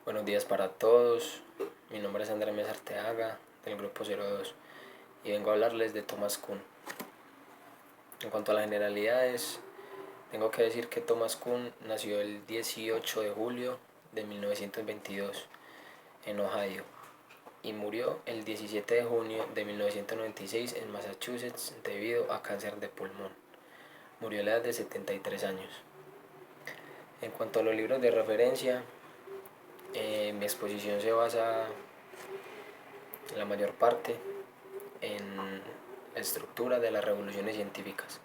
Buenos días para todos. Mi nombre es Andrés Mesa Arteaga, del grupo 02, y vengo a hablarles de Thomas Kuhn. En cuanto a las generalidades, tengo que decir que Thomas Kuhn nació el 18 de julio de 1922 en Ohio y murió el 17 de junio de 1996 en Massachusetts debido a cáncer de pulmón. Murió a la edad de 73 años. En cuanto a los libros de referencia, mi exposición se basa la mayor parte en la estructura de las revoluciones científicas,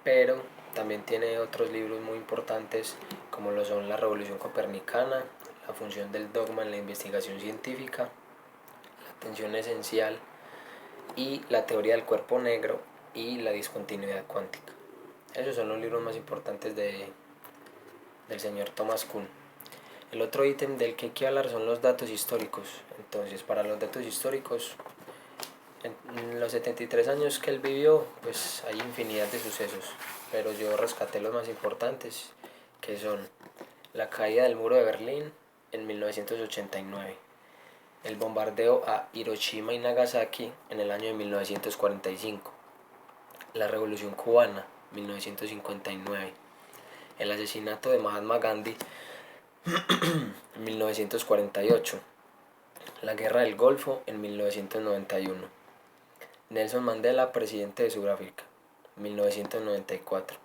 pero también tiene otros libros muy importantes como lo son la Revolución Copernicana, la función del dogma en la investigación científica, la tensión esencial y la teoría del cuerpo negro y la discontinuidad cuántica. Esos son los libros más importantes del señor Thomas Kuhn. El otro ítem del que hay que hablar son los datos históricos. Entonces, para los datos históricos, en los 73 años que él vivió, pues hay infinidad de sucesos, pero yo rescaté los más importantes, que son la caída del muro de Berlín en 1989, el bombardeo a Hiroshima y Nagasaki en el año de 1945, la revolución cubana, 1959, el asesinato de Mahatma Gandhi en 1948, la guerra del Golfo en 1991, Nelson Mandela, presidente de Sudáfrica, 1994,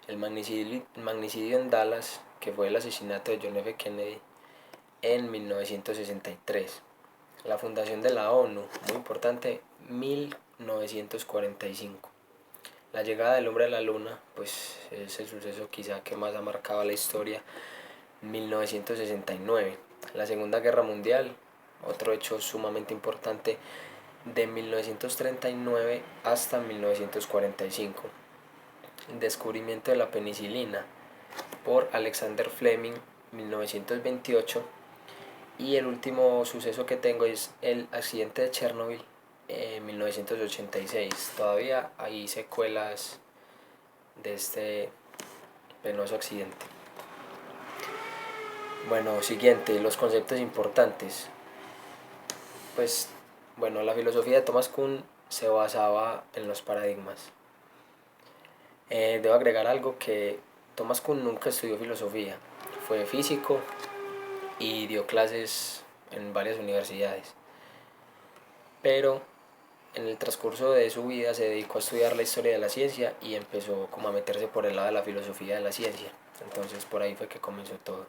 el magnicidio en Dallas, que fue el asesinato de John F. Kennedy, en 1963, la fundación de la ONU, muy importante, 1945, la llegada del hombre a la luna, pues es el suceso quizá que más ha marcado la historia, 1969, la Segunda Guerra Mundial, otro hecho sumamente importante, de 1939 hasta 1945, el descubrimiento de la penicilina por Alexander Fleming, 1928, y el último suceso que tengo es el accidente de Chernobyl en 1986. Todavía hay secuelas de este penoso accidente. Bueno, siguiente, los conceptos importantes. Pues bueno, la filosofía de Thomas Kuhn se basaba en los paradigmas. Debo agregar algo, que Thomas Kuhn nunca estudió filosofía, fue físico y dio clases en varias universidades, pero en el transcurso de su vida se dedicó a estudiar la historia de la ciencia y empezó como a meterse por el lado de la filosofía de la ciencia. Entonces por ahí fue que comenzó todo.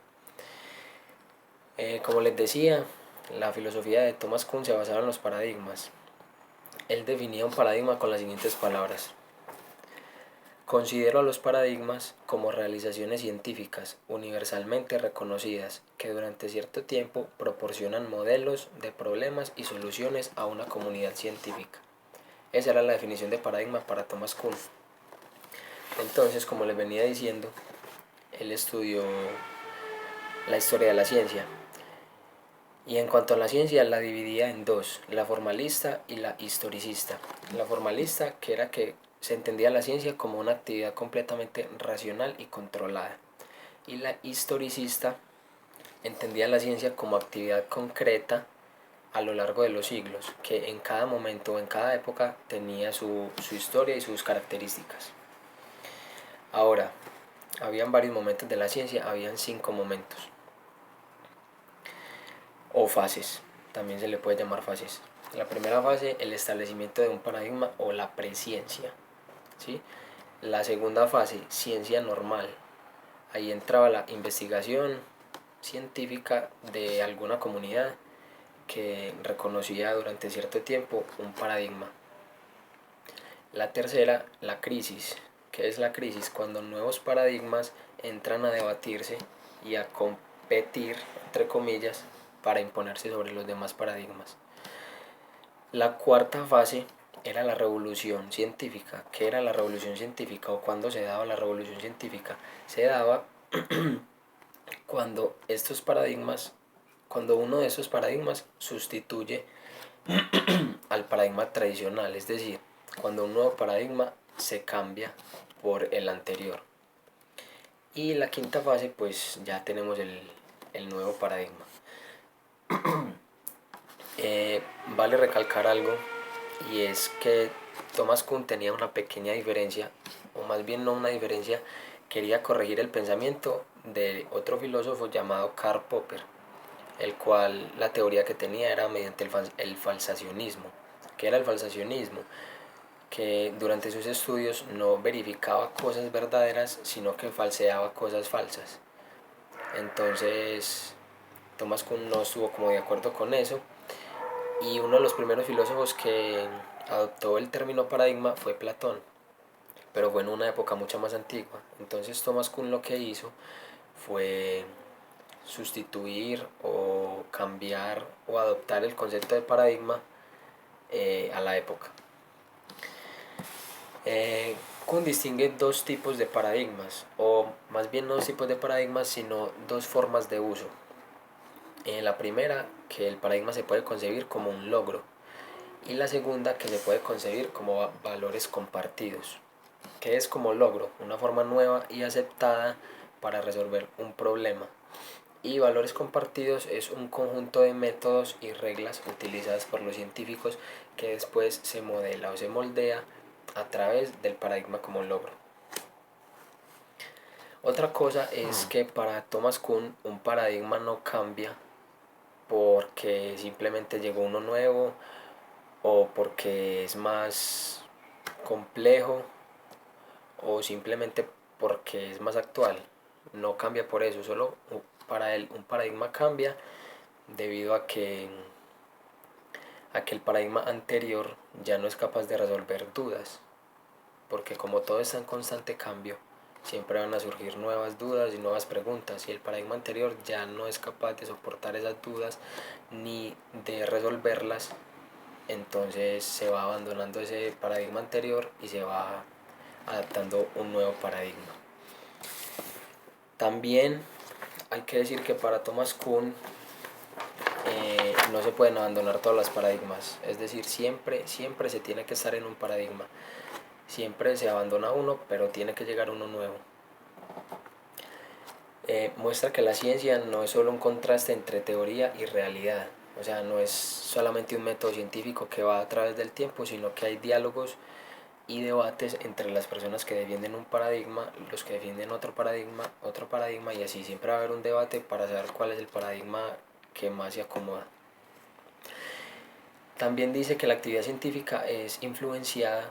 Como les decía, la filosofía de Thomas Kuhn se basaba en los paradigmas. Él definía un paradigma con las siguientes palabras: considero a los paradigmas como realizaciones científicas universalmente reconocidas que durante cierto tiempo proporcionan modelos de problemas y soluciones a una comunidad científica. Esa era la definición de paradigma para Thomas Kuhn. Entonces, como les venía diciendo, él estudió la historia de la ciencia. Y en cuanto a la ciencia, la dividía en dos: la formalista y la historicista. La formalista, que era que se entendía la ciencia como una actividad completamente racional y controlada. Y la historicista entendía la ciencia como actividad concreta a lo largo de los siglos, que en cada momento o en cada época tenía su historia y sus características. Ahora, habían varios momentos de la ciencia, habían 5 momentos o fases, también se le puede llamar fases. La primera fase, el establecimiento de un paradigma o la presciencia, ¿sí? La segunda fase, ciencia normal. Ahí entraba la investigación científica de alguna comunidad que reconocía durante cierto tiempo un paradigma. La tercera, la crisis. ¿Qué es la crisis? Cuando nuevos paradigmas entran a debatirse y a competir, entre comillas, para imponerse sobre los demás paradigmas. La cuarta fase era la revolución científica. ¿Qué era la revolución científica o cuándo se daba la revolución científica? Se daba cuando uno de estos paradigmas sustituye al paradigma tradicional, es decir, cuando un nuevo paradigma se cambia por el anterior. Y la quinta fase, pues ya tenemos el nuevo paradigma. Vale recalcar algo, y es que Thomas Kuhn tenía una pequeña diferencia, o más bien no una diferencia, quería corregir el pensamiento de otro filósofo llamado Karl Popper, el cual la teoría que tenía era mediante el falsacionismo. ¿Qué era el falsacionismo? Que durante sus estudios no verificaba cosas verdaderas, sino que falseaba cosas falsas. Entonces Thomas Kuhn no estuvo como de acuerdo con eso, y uno de los primeros filósofos que adoptó el término paradigma fue Platón, pero fue en una época mucho más antigua. Entonces Thomas Kuhn lo que hizo fue sustituir o cambiar o adoptar el concepto de paradigma a la época. Kuhn distingue dos tipos de paradigmas, o más bien no dos tipos de paradigmas, sino dos formas de uso. La primera, que el paradigma se puede concebir como un logro, y la segunda, que se puede concebir como valores compartidos, que es como logro, una forma nueva y aceptada para resolver un problema. Y valores compartidos es un conjunto de métodos y reglas utilizadas por los científicos que después se modela o se moldea a través del paradigma como logro. Otra cosa es que para Thomas Kuhn un paradigma no cambia porque simplemente llegó uno nuevo o porque es más complejo o simplemente porque es más actual. No cambia por eso, solo para él un paradigma cambia debido a que el paradigma anterior ya no es capaz de resolver dudas, porque como todo está en constante cambio, siempre van a surgir nuevas dudas y nuevas preguntas, y el paradigma anterior ya no es capaz de soportar esas dudas ni de resolverlas. Entonces se va abandonando ese paradigma anterior y se va adaptando un nuevo paradigma. También hay que decir que para Thomas Kuhn no se pueden abandonar todos los paradigmas, es decir, siempre se tiene que estar en un paradigma, siempre se abandona uno, pero tiene que llegar uno nuevo. Muestra que la ciencia no es solo un contraste entre teoría y realidad, o sea, no es solamente un método científico que va a través del tiempo, sino que hay diálogos y debates entre las personas que defienden un paradigma, los que defienden otro paradigma, y así siempre va a haber un debate para saber cuál es el paradigma que más se acomoda. También dice que la actividad científica es influenciada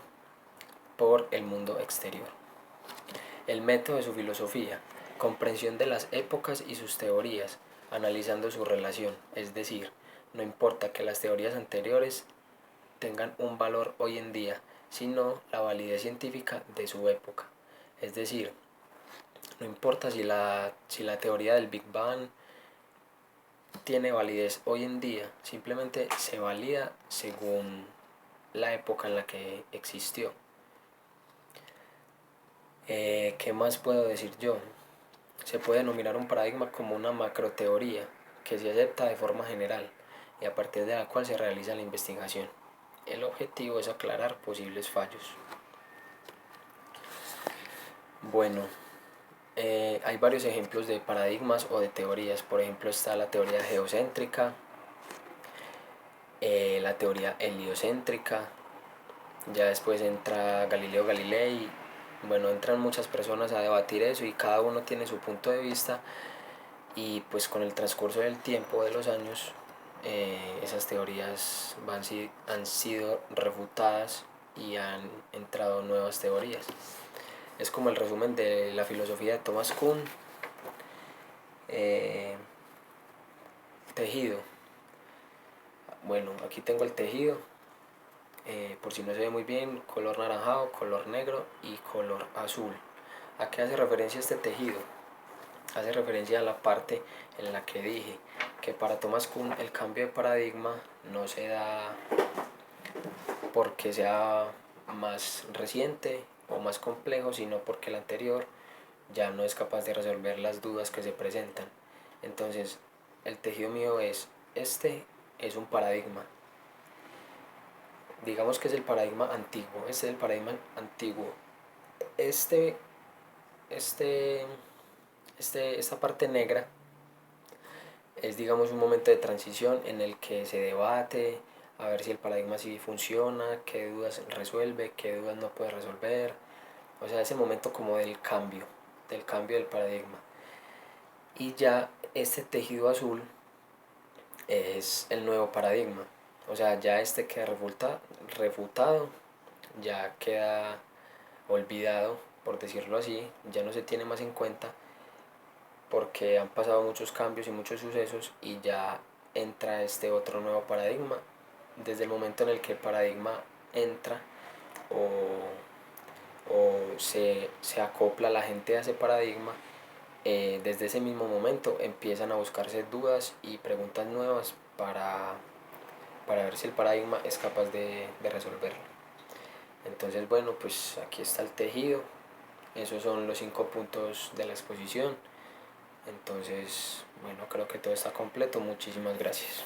por el mundo exterior. El método de su filosofía, comprensión de las épocas y sus teorías, analizando su relación, es decir, no importa que las teorías anteriores tengan un valor hoy en día, sino la validez científica de su época. Es decir, no importa si la teoría del Big Bang tiene validez hoy en día, simplemente se valida según la época en la que existió. ¿Qué más puedo decir yo? Se puede denominar un paradigma como una macroteoría que se acepta de forma general y a partir de la cual se realiza la investigación. El objetivo es aclarar posibles fallos. Bueno, hay varios ejemplos de paradigmas o de teorías. Por ejemplo, está la teoría geocéntrica, la teoría heliocéntrica. Ya después entra Galileo Galilei. Bueno, entran muchas personas a debatir eso y cada uno tiene su punto de vista. Y pues con el transcurso del tiempo, de los años, esas teorías han sido refutadas y han entrado nuevas teorías. Es como el resumen de la filosofía de Thomas Kuhn. Tejido. Bueno, aquí tengo el tejido. Por si no se ve muy bien, color naranjado, color negro y color azul. ¿A qué hace referencia este tejido? Hace referencia a la parte en la que dije que para Thomas Kuhn el cambio de paradigma no se da porque sea más reciente o más complejo, sino porque el anterior ya no es capaz de resolver las dudas que se presentan. Entonces, el tejido mío es un paradigma. Digamos que es el paradigma antiguo. Este es el paradigma antiguo. Esta parte negra Es, digamos, un momento de transición en el que se debate a ver si el paradigma sí funciona, qué dudas resuelve, qué dudas no puede resolver. O sea, ese momento como del cambio del paradigma. Y ya este tejido azul es el nuevo paradigma. O sea, ya este queda refutado, ya queda olvidado, por decirlo así, ya no se tiene más en cuenta porque han pasado muchos cambios y muchos sucesos y ya entra este otro nuevo paradigma. Desde el momento en el que el paradigma entra o se acopla la gente a ese paradigma, desde ese mismo momento empiezan a buscarse dudas y preguntas nuevas para ver si el paradigma es capaz de resolverlo. Entonces, bueno, pues aquí está el tejido. Esos son los 5 puntos de la exposición. Entonces, bueno, creo que todo está completo. Muchísimas gracias.